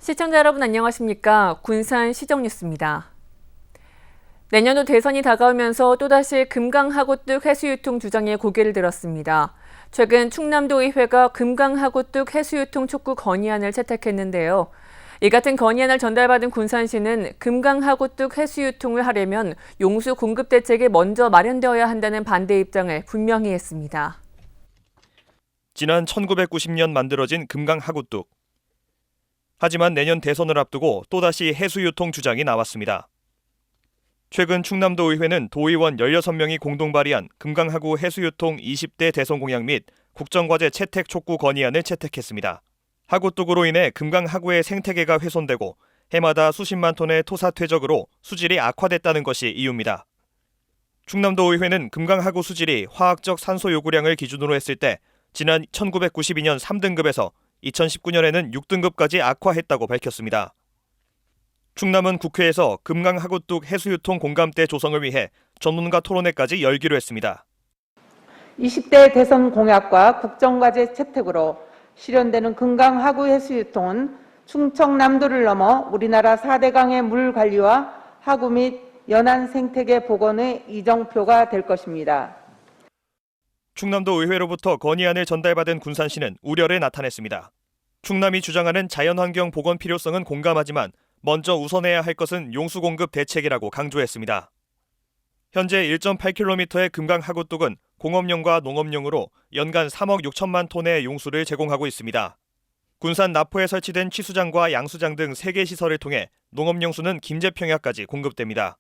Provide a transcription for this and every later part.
시청자 여러분 안녕하십니까? 군산 시정뉴스입니다. 내년도 대선이 다가오면서 또다시 금강하구뚝 해수유통 주장에 고개를 들었습니다. 최근 충남도의회가 금강하구뚝 해수유통 촉구 건의안을 채택했는데요. 이 같은 건의안을 전달받은 군산시는 금강하구뚝 해수유통을 하려면 용수 공급 대책이 먼저 마련되어야 한다는 반대 입장을 분명히 했습니다. 지난 1990년 만들어진 금강하구뚝. 하지만 내년 대선을 앞두고 또다시 해수유통 주장이 나왔습니다. 최근 충남도의회는 도의원 16명이 공동 발의한 금강하구 해수유통 20대 대선 공약 및 국정과제 채택 촉구 건의안을 채택했습니다. 하구뚝으로 인해 금강하구의 생태계가 훼손되고 해마다 수십만 톤의 토사 퇴적으로 수질이 악화됐다는 것이 이유입니다. 충남도의회는 금강하구 수질이 화학적 산소 요구량을 기준으로 했을 때 지난 1992년 3등급에서 2019년에는 6등급까지 악화했다고 밝혔습니다. 충남은 국회에서 금강하구뚝 해수유통 공감대 조성을 위해 전문가 토론회까지 열기로 했습니다. 20대 대선 공약과 국정과제 채택으로 실현되는 금강하구 해수유통은 충청남도를 넘어 우리나라 4대강의 물 관리와 하구 및 연안 생태계 복원의 이정표가 될 것입니다. 충남도 의회로부터 건의안을 전달받은 군산시는 우려를 나타냈습니다. 충남이 주장하는 자연환경 복원 필요성은 공감하지만 먼저 우선해야 할 것은 용수 공급 대책이라고 강조했습니다. 현재 1.8km의 금강하구뚝은 공업용과 농업용으로 연간 3억 6천만 톤의 용수를 제공하고 있습니다. 군산 나포에 설치된 취수장과 양수장 등 3개 시설을 통해 농업용수는 김제평야까지 공급됩니다.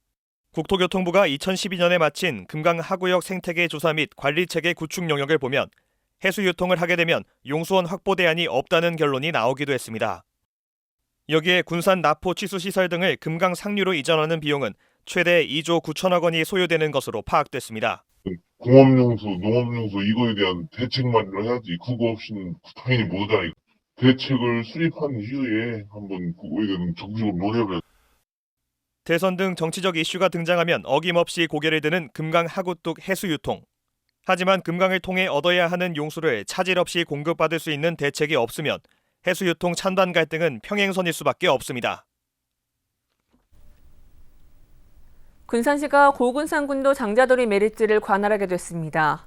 국토교통부가 2012년에 마친 금강하구역 생태계 조사 및 관리체계 구축 영역을 보면 해수유통을 하게 되면 용수원 확보 대안이 없다는 결론이 나오기도 했습니다. 여기에 군산 나포 취수시설 등을 금강 상류로 이전하는 비용은 최대 2조 9천억 원이 소요되는 것으로 파악됐습니다. 공업용수, 농업용수 이거에 대한 대책 마련을 해야지. 그거 없이는 당연히 못하잖아요. 대책을 수립한 이후에 한번 그거에 대한 정식으로 논의를 해야. 대선 등 정치적 이슈가 등장하면 어김없이 고개를 드는 금강하구뚝 해수유통. 하지만 금강을 통해 얻어야 하는 용수를 차질 없이 공급받을 수 있는 대책이 없으면 해수유통 찬반 갈등은 평행선일 수밖에 없습니다. 군산시가 고군산군도 장자돌이 매립지를 관할하게 됐습니다.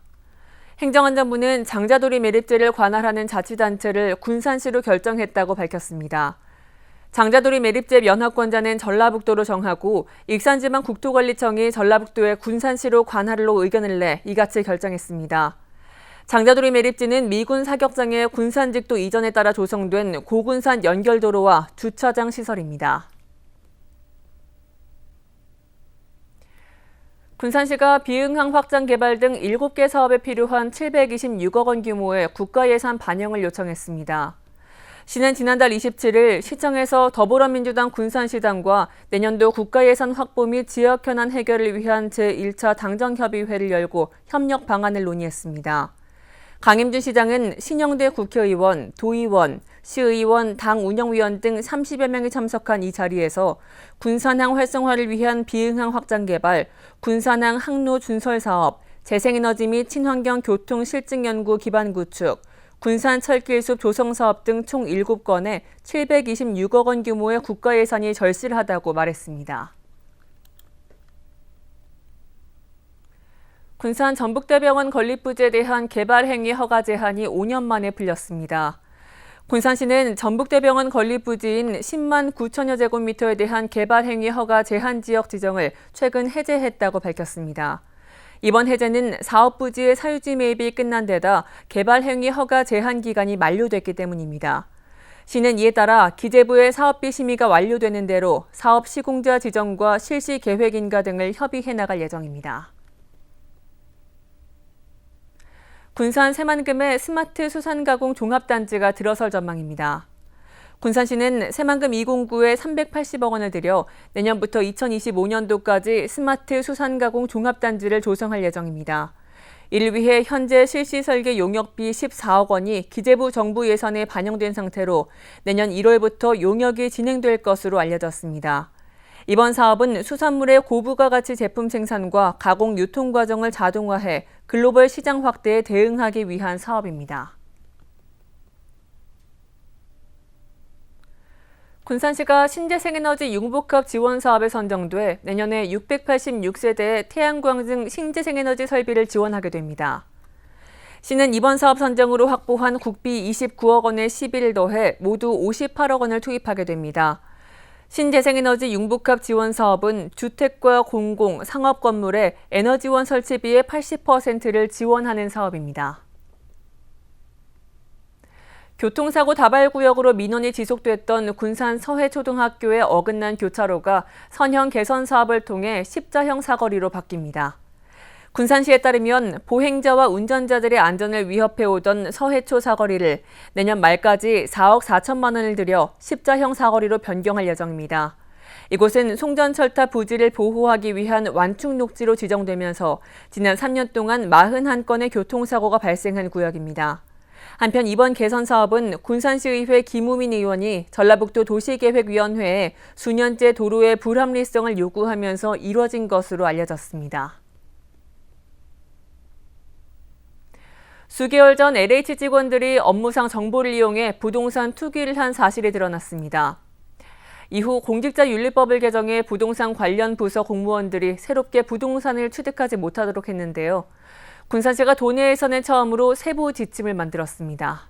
행정안전부는 장자돌이 매립지를 관할하는 자치단체를 군산시로 결정했다고 밝혔습니다. 장자돌이 매립지 면허권자는 전라북도로 정하고 익산지방국토관리청이 전라북도의 군산시로 관할로 의견을 내 이같이 결정했습니다. 장자돌이 매립지는 미군 사격장의 군산직도 이전에 따라 조성된 고군산 연결도로와 주차장 시설입니다. 군산시가 비응항 확장 개발 등 7개 사업에 필요한 726억 원 규모의 국가예산 반영을 요청했습니다. 시는 지난달 27일 시청에서 더불어민주당 군산시당과 내년도 국가예산 확보 및 지역 현안 해결을 위한 제1차 당정협의회를 열고 협력 방안을 논의했습니다. 강임준 시장은 신영대 국회의원, 도의원, 시의원, 당 운영위원 등 30여 명이 참석한 이 자리에서 군산항 활성화를 위한 비응항 확장 개발, 군산항 항로 준설 사업, 재생에너지 및 친환경 교통 실증 연구 기반 구축, 군산 철길숲 조성 사업 등 총 7건에 726억 원 규모의 국가 예산이 절실하다고 말했습니다. 군산 전북대병원 건립부지에 대한 개발 행위 허가 제한이 5년 만에 풀렸습니다. 군산시는 전북대병원 건립부지인 10만 9천여 제곱미터에 대한 개발 행위 허가 제한 지역 지정을 최근 해제했다고 밝혔습니다. 이번 해제는 사업 부지의 사유지 매입이 끝난 데다 개발 행위 허가 제한 기간이 만료됐기 때문입니다. 시는 이에 따라 기재부의 사업비 심의가 완료되는 대로 사업 시공자 지정과 실시 계획 인가 등을 협의해 나갈 예정입니다. 군산 새만금의 스마트 수산가공 종합단지가 들어설 전망입니다. 군산시는 새만금 2공구에 380억 원을 들여 내년부터 2025년도까지 스마트 수산가공 종합단지를 조성할 예정입니다. 이를 위해 현재 실시 설계 용역비 14억 원이 기재부 정부 예산에 반영된 상태로 내년 1월부터 용역이 진행될 것으로 알려졌습니다. 이번 사업은 수산물의 고부가 가치 제품 생산과 가공 유통 과정을 자동화해 글로벌 시장 확대에 대응하기 위한 사업입니다. 군산시가 신재생에너지 융복합 지원 사업에 선정돼 내년에 686세대의 태양광 등 신재생에너지 설비를 지원하게 됩니다. 시는 이번 사업 선정으로 확보한 국비 29억 원에 11을 더해 모두 58억 원을 투입하게 됩니다. 신재생에너지 융복합 지원 사업은 주택과 공공, 상업 건물의 에너지원 설치비의 80%를 지원하는 사업입니다. 교통사고 다발구역으로 민원이 지속됐던 군산 서해초등학교의 어긋난 교차로가 선형 개선 사업을 통해 십자형 사거리로 바뀝니다. 군산시에 따르면 보행자와 운전자들의 안전을 위협해오던 서해초 사거리를 내년 말까지 4억 4천만 원을 들여 십자형 사거리로 변경할 예정입니다. 이곳은 송전철탑 부지를 보호하기 위한 완충 녹지로 지정되면서 지난 3년 동안 41건의 교통사고가 발생한 구역입니다. 한편 이번 개선 사업은 군산시의회 김우민 의원이 전라북도 도시계획위원회에 수년째 도로의 불합리성을 요구하면서 이뤄진 것으로 알려졌습니다. 수개월 전 LH 직원들이 업무상 정보를 이용해 부동산 투기를 한 사실이 드러났습니다. 이후 공직자윤리법을 개정해 부동산 관련 부서 공무원들이 새롭게 부동산을 취득하지 못하도록 했는데요. 군산시가 도내에서는 처음으로 세부 지침을 만들었습니다.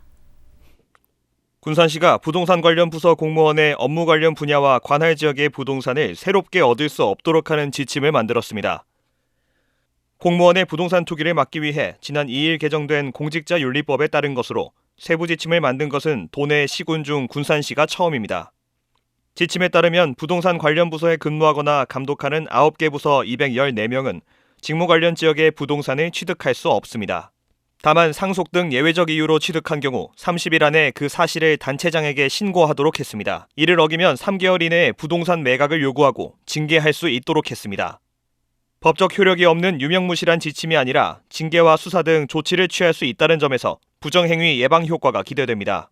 군산시가 부동산 관련 부서 공무원의 업무 관련 분야와 관할 지역의 부동산을 새롭게 얻을 수 없도록 하는 지침을 만들었습니다. 공무원의 부동산 투기를 막기 위해 지난 2일 개정된 공직자윤리법에 따른 것으로 세부 지침을 만든 것은 도내 시군 중 군산시가 처음입니다. 지침에 따르면 부동산 관련 부서에 근무하거나 감독하는 9개 부서 214명은 직무 관련 지역의 부동산을 취득할 수 없습니다. 다만 상속 등 예외적 이유로 취득한 경우 30일 안에 그 사실을 단체장에게 신고하도록 했습니다. 이를 어기면 3개월 이내에 부동산 매각을 요구하고 징계할 수 있도록 했습니다. 법적 효력이 없는 유명무실한 지침이 아니라 징계와 수사 등 조치를 취할 수 있다는 점에서 부정행위 예방 효과가 기대됩니다.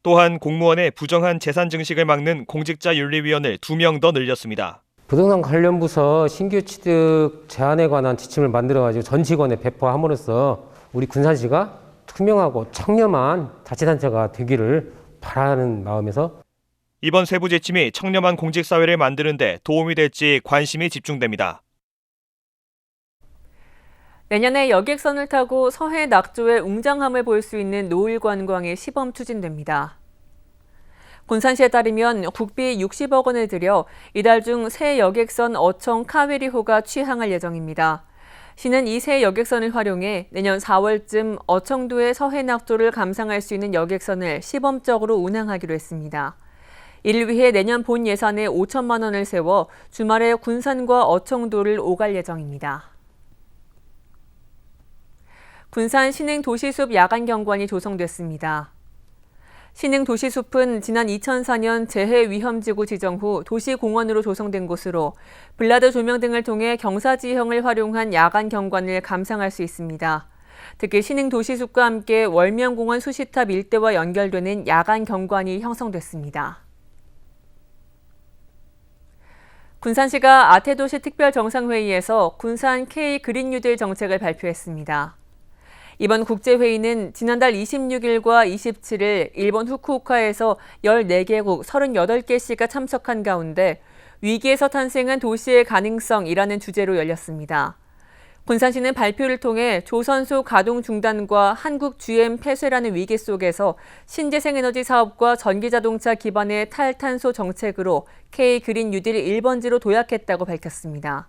또한 공무원의 부정한 재산 증식을 막는 공직자윤리위원을 2명 더 늘렸습니다. 부동산 관련 부서 신규 취득 제한에 관한 지침을 만들어가지고 전 직원에 배포함으로써 우리 군산시가 투명하고 청렴한 자치단체가 되기를 바라는 마음에서 이번 세부 지침이 청렴한 공직사회를 만드는 데 도움이 될지 관심이 집중됩니다. 내년에 여객선을 타고 서해 낙조의 웅장함을 볼 수 있는 노을 관광이 시범 추진됩니다. 군산시에 따르면 국비 60억 원을 들여 이달 중 새 여객선 어청 카웨리호가 취항할 예정입니다. 시는 이 새 여객선을 활용해 내년 4월쯤 어청도의 서해 낙조를 감상할 수 있는 여객선을 시범적으로 운항하기로 했습니다. 이를 위해 내년 본 예산에 5천만 원을 세워 주말에 군산과 어청도를 오갈 예정입니다. 군산 신흥도시숲 야간경관이 조성됐습니다. 신흥도시숲은 지난 2004년 재해위험지구 지정 후 도시공원으로 조성된 곳으로 블라드 조명 등을 통해 경사지형을 활용한 야간경관을 감상할 수 있습니다. 특히 신흥도시숲과 함께 월명공원 수시탑 일대와 연결되는 야간경관이 형성됐습니다. 군산시가 아태도시 특별정상회의에서 군산 K-그린뉴딜 정책을 발표했습니다. 이번 국제회의는 지난달 26일과 27일 일본 후쿠오카에서 14개국 38개시가 참석한 가운데 위기에서 탄생한 도시의 가능성이라는 주제로 열렸습니다. 군산시는 발표를 통해 조선소 가동 중단과 한국 GM 폐쇄라는 위기 속에서 신재생에너지 사업과 전기자동차 기반의 탈탄소 정책으로 K-그린 뉴딜 1번지로 도약했다고 밝혔습니다.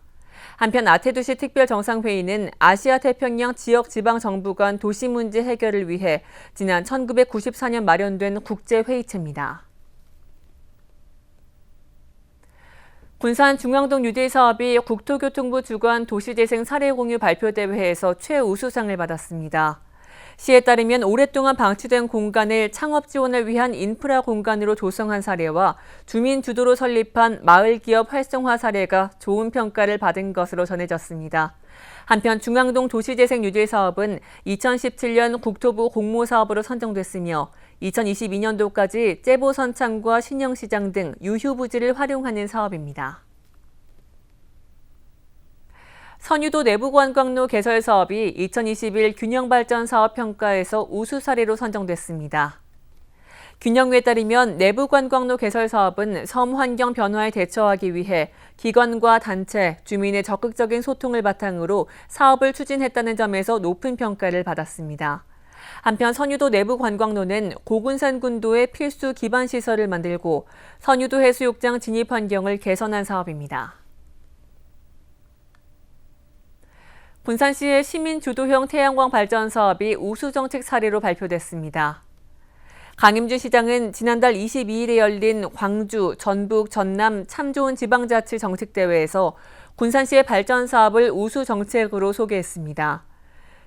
한편 아태도시 특별정상회의는 아시아태평양 지역지방정부 간 도시 문제 해결을 위해 지난 1994년 마련된 국제회의체입니다. 군산 중앙동 뉴딜 사업이 국토교통부 주관 도시재생 사례공유 발표대회에서 최우수상을 받았습니다. 시에 따르면 오랫동안 방치된 공간을 창업 지원을 위한 인프라 공간으로 조성한 사례와 주민 주도로 설립한 마을 기업 활성화 사례가 좋은 평가를 받은 것으로 전해졌습니다. 한편 중앙동 도시재생 뉴딜 사업은 2017년 국토부 공모사업으로 선정됐으며 2022년도까지 째보 선창과 신영시장 등 유휴 부지를 활용하는 사업입니다. 선유도 내부관광로 개설 사업이 2021 균형발전 사업 평가에서 우수 사례로 선정됐습니다. 균형위에 따르면 내부 관광로 개설 사업은 섬 환경 변화에 대처하기 위해 기관과 단체, 주민의 적극적인 소통을 바탕으로 사업을 추진했다는 점에서 높은 평가를 받았습니다. 한편 선유도 내부 관광로는 고군산 군도의 필수 기반 시설을 만들고 선유도 해수욕장 진입 환경을 개선한 사업입니다. 군산시의 시민 주도형 태양광 발전 사업이 우수 정책 사례로 발표됐습니다. 강임주 시장은 지난달 22일에 열린 광주, 전북, 전남 참 좋은 지방자치 정책대회에서 군산시의 발전 사업을 우수 정책으로 소개했습니다.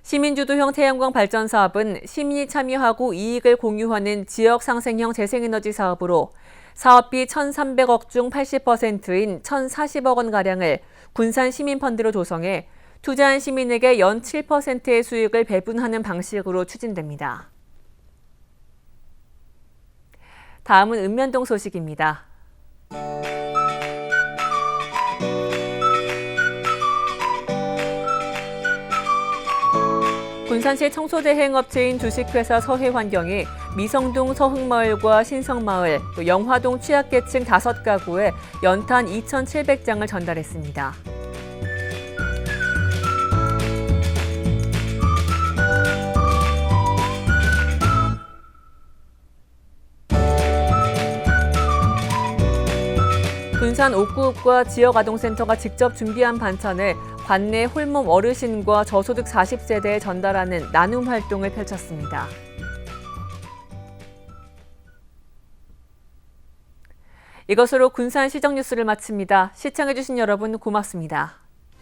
시민주도형 태양광 발전 사업은 시민이 참여하고 이익을 공유하는 지역 상생형 재생에너지 사업으로 사업비 1,300억 중 80%인 1,040억 원가량을 군산 시민펀드로 조성해 투자한 시민에게 연 7%의 수익을 배분하는 방식으로 추진됩니다. 다음은 읍면동 소식입니다. 군산시 청소대행업체인 주식회사 서해환경이 미성동 서흥마을과 신성마을, 또 영화동 취약계층 5가구에 연탄 2,700장을 전달했습니다. 군산 옥구읍과 지역아동센터가 직접 준비한 반찬을 관내 홀몸 어르신과 저소득 40세대에 전달하는 나눔 활동을 펼쳤습니다. 이것으로 군산 시정 뉴스를 마칩니다. 시청해주신 여러분 고맙습니다.